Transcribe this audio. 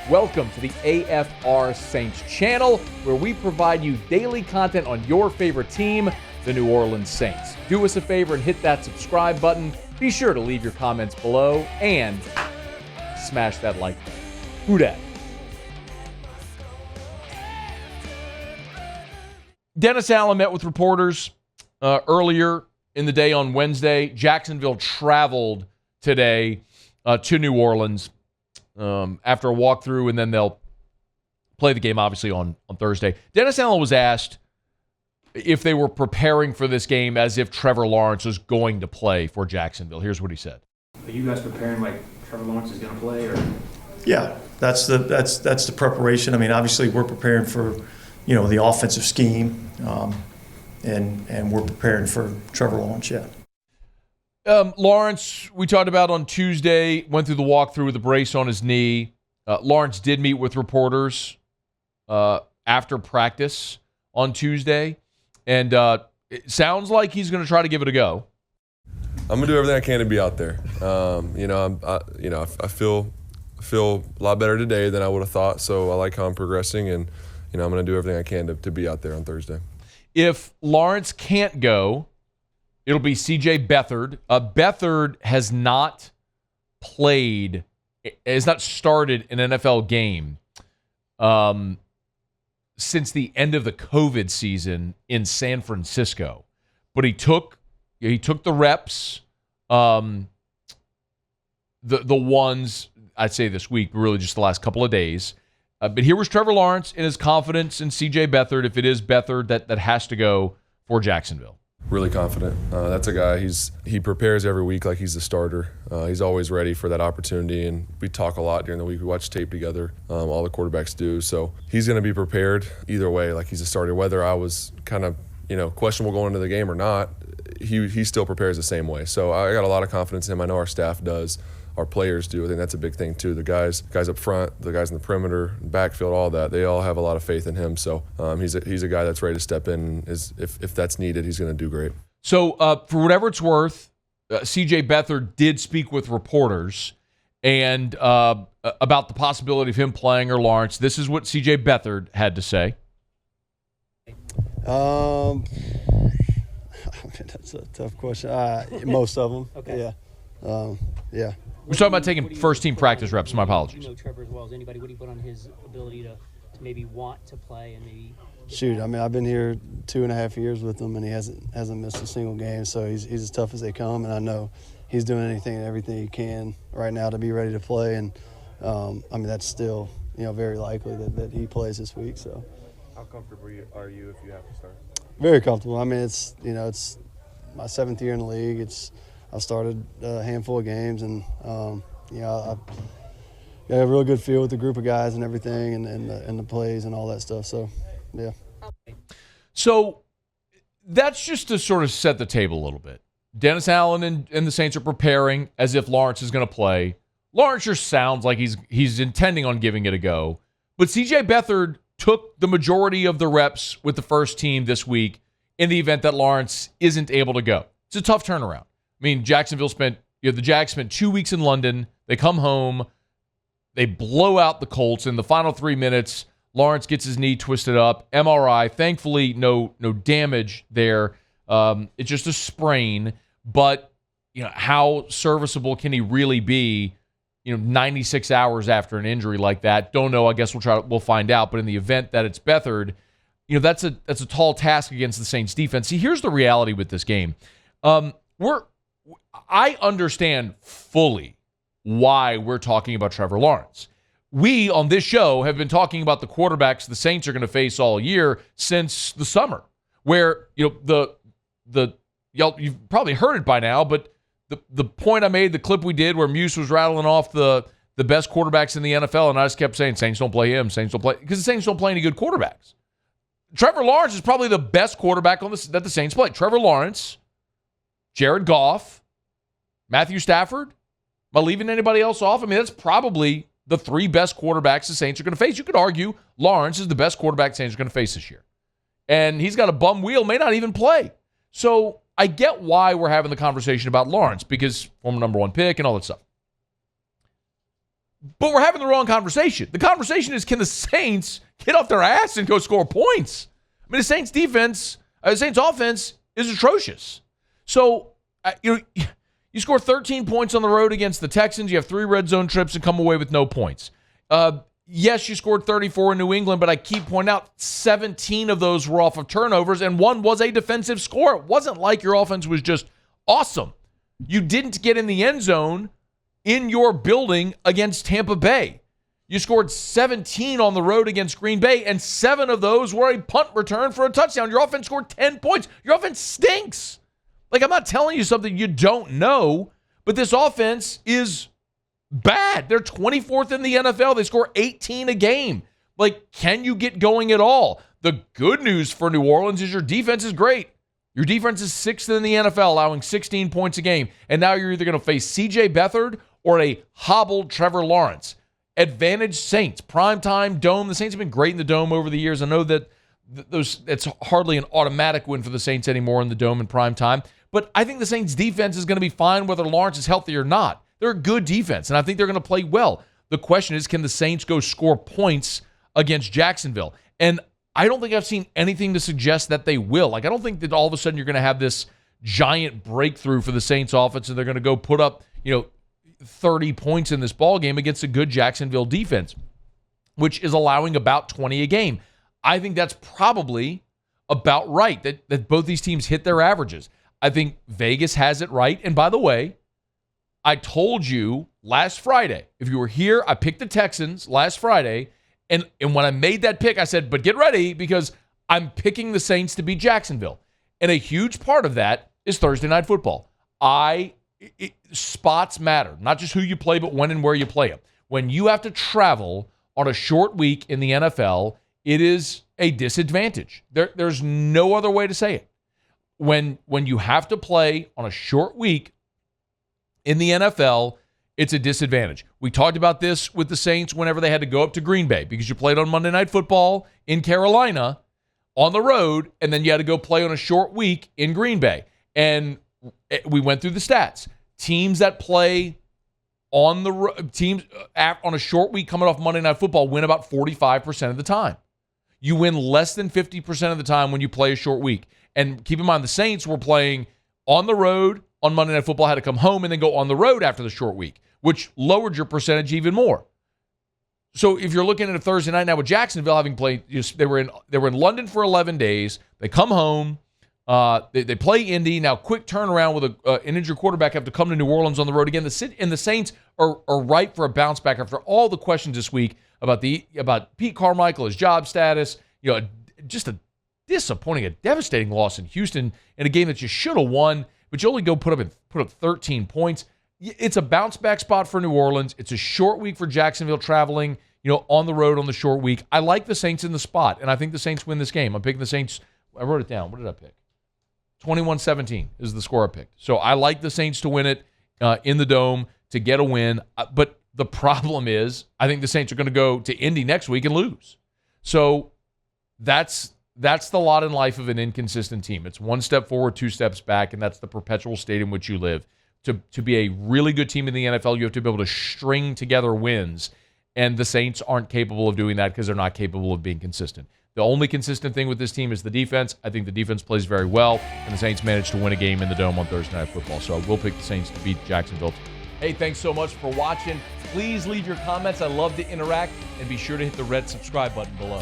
Welcome to the AFR Saints channel, where we provide you daily content on your favorite team, the New Orleans Saints. Do us a favor and hit that subscribe button. Be sure to leave your comments below and smash that like button. Who dat? Dennis Allen met with reporters earlier in the day on Wednesday. Jacksonville traveled today to New Orleans after a walkthrough, and then they'll play the game, obviously, on Thursday. Dennis Allen was asked if they were preparing for this game as if Trevor Lawrence was going to play for Jacksonville. Here's what he said. Are you guys preparing like Trevor Lawrence is going to play? Or? Yeah, that's the preparation. I mean, obviously, we're preparing for, the offensive scheme, and we're preparing for Trevor Lawrence, yeah. Lawrence, we talked about on Tuesday, went through the walkthrough with a brace on his knee. Lawrence did meet with reporters after practice on Tuesday, and it sounds like he's going to try to give it a go. I'm gonna do everything I can to be out there. I feel a lot better today than I would have thought. So I like how I'm progressing, and I'm gonna do everything I can to be out there on Thursday. If Lawrence can't go, it'll be C.J. Beathard. Beathard has not started an NFL game since the end of the COVID season in San Francisco. But he took the reps, the ones, I'd say this week, really just the last couple of days. But here was Trevor Lawrence and his confidence in C.J. Beathard, if it is Beathard that has to go for Jacksonville. Really confident. That's a guy, he prepares every week like he's the starter. He's always ready for that opportunity, and we talk a lot during the week. We watch tape together. All the quarterbacks do. So he's going to be prepared either way, like he's a starter. Whether I was kind of, questionable going into the game or not, he still prepares the same way. So I got a lot of confidence in him. I know our staff does. Our players do. I think that's a big thing too. The guys up front, the guys in the perimeter, backfield, all that, they all have a lot of faith in him. So he's a guy that's ready to step in. If that's needed, he's going to do great. So for whatever it's worth, C.J. Beathard did speak with reporters and about the possibility of him playing or Lawrence. This is what C.J. Beathard had to say. That's a tough question. Most of them. Okay. Yeah. Yeah. We're talking about taking first-team practice reps. My apologies. You know Trevor as well as anybody. What do you put on his ability to maybe want to play and maybe? Shoot, I mean, I've been here 2.5 years with him, and he hasn't missed a single game. So he's as tough as they come, and I know he's doing anything and everything he can right now to be ready to play. And that's still very likely that he plays this week. So. How comfortable are you if you have to start? Very comfortable. I mean, it's my 7th year in the league. I started a handful of games, and I got a real good feel with the group of guys and everything, and the plays and all that stuff. So, yeah. So that's just to sort of set the table a little bit. Dennis Allen and the Saints are preparing as if Lawrence is going to play. Lawrence just sounds like he's intending on giving it a go. But C.J. Beathard took the majority of the reps with the first team this week in the event that Lawrence isn't able to go. It's a tough turnaround. I mean, the Jags spent 2 weeks in London. They come home. They blow out the Colts in the final 3 minutes. Lawrence gets his knee twisted up. MRI. Thankfully, no damage there. It's just a sprain. But, how serviceable can he really be, 96 hours after an injury like that? Don't know. I guess we'll find out. But in the event that it's Beathard, that's a tall task against the Saints defense. See, here's the reality with this game. I understand fully why we're talking about Trevor Lawrence. We, on this show, have been talking about the quarterbacks the Saints are going to face all year since the summer, where, you've probably heard it by now, but the point I made, the clip we did where Muse was rattling off the best quarterbacks in the NFL, and I just kept saying, Saints don't play him, Saints don't play, because the Saints don't play any good quarterbacks. Trevor Lawrence is probably the best quarterback that the Saints play. Trevor Lawrence, Jared Goff, Matthew Stafford. Am I leaving anybody else off? I mean, that's probably the 3 best quarterbacks the Saints are going to face. You could argue Lawrence is the best quarterback the Saints are going to face this year. And he's got a bum wheel, may not even play. So I get why we're having the conversation about Lawrence, because former number 1 pick and all that stuff. But we're having the wrong conversation. The conversation is, can the Saints get off their ass and go score points? I mean, the Saints defense, the Saints offense is atrocious. So, you score 13 points on the road against the Texans. You have 3 red zone trips and come away with no points. Yes, you scored 34 in New England, but I keep pointing out 17 of those were off of turnovers, and 1 was a defensive score. It wasn't like your offense was just awesome. You didn't get in the end zone in your building against Tampa Bay. You scored 17 on the road against Green Bay, and 7 of those were a punt return for a touchdown. Your offense scored 10 points. Your offense stinks. Like, I'm not telling you something you don't know, but this offense is bad. They're 24th in the NFL. They score 18 a game. Like, can you get going at all? The good news for New Orleans is your defense is great. Your defense is 6th in the NFL, allowing 16 points a game. And now you're either going to face C.J. Beathard or a hobbled Trevor Lawrence. Advantage Saints. Primetime Dome. The Saints have been great in the Dome over the years. I know that it's hardly an automatic win for the Saints anymore in the Dome in primetime. But I think the Saints defense is going to be fine whether Lawrence is healthy or not. They're a good defense, and I think they're going to play well. The question is, can the Saints go score points against Jacksonville? And I don't think I've seen anything to suggest that they will. Like, I don't think that all of a sudden you're going to have this giant breakthrough for the Saints offense and they're going to go put up, 30 points in this ball game against a good Jacksonville defense, which is allowing about 20 a game. I think that's probably about right, that both these teams hit their averages. I think Vegas has it right. And by the way, I told you last Friday, if you were here, I picked the Texans last Friday. And when I made that pick, I said, but get ready because I'm picking the Saints to beat Jacksonville. And a huge part of that is Thursday Night Football. Spots matter, not just who you play, but when and where you play them. When you have to travel on a short week in the NFL, it is a disadvantage. There's no other way to say it. When you have to play on a short week in the NFL, it's a disadvantage. We talked about this with the Saints whenever they had to go up to Green Bay because you played on Monday Night Football in Carolina on the road, and then you had to go play on a short week in Green Bay. And we went through the stats. Teams that play on on a short week coming off Monday Night Football win about 45% of the time. You win less than 50% of the time when you play a short week. And keep in mind, the Saints were playing on the road on Monday Night Football, had to come home and then go on the road after the short week, which lowered your percentage even more. So if you're looking at a Thursday night now with Jacksonville having played, they were in London for 11 days. They come home. They play Indy. Now, quick turnaround with an injured quarterback, have to come to New Orleans on the road again. The Saints are ripe for a bounce back after all the questions this week about Pete Carmichael, his job status. Just a disappointing, a devastating loss in Houston in a game that you should have won, but you only go put up 13 points. It's a bounce back spot for New Orleans. It's a short week for Jacksonville traveling, on the road on the short week. I like the Saints in the spot, and I think the Saints win this game. I'm picking the Saints. I wrote it down. What did I pick? 21-17 is the score I picked. So I like the Saints to win it in the Dome to get a win. But the problem is I think the Saints are going to go to Indy next week and lose. So that's the lot in life of an inconsistent team. It's 1 step forward, 2 steps back, and that's the perpetual state in which you live. To be a really good team in the NFL, you have to be able to string together wins, and the Saints aren't capable of doing that because they're not capable of being consistent. The only consistent thing with this team is the defense. I think the defense plays very well, and the Saints managed to win a game in the Dome on Thursday Night Football. So I will pick the Saints to beat Jacksonville. Hey, thanks so much for watching. Please leave your comments. I love to interact, and be sure to hit the red subscribe button below.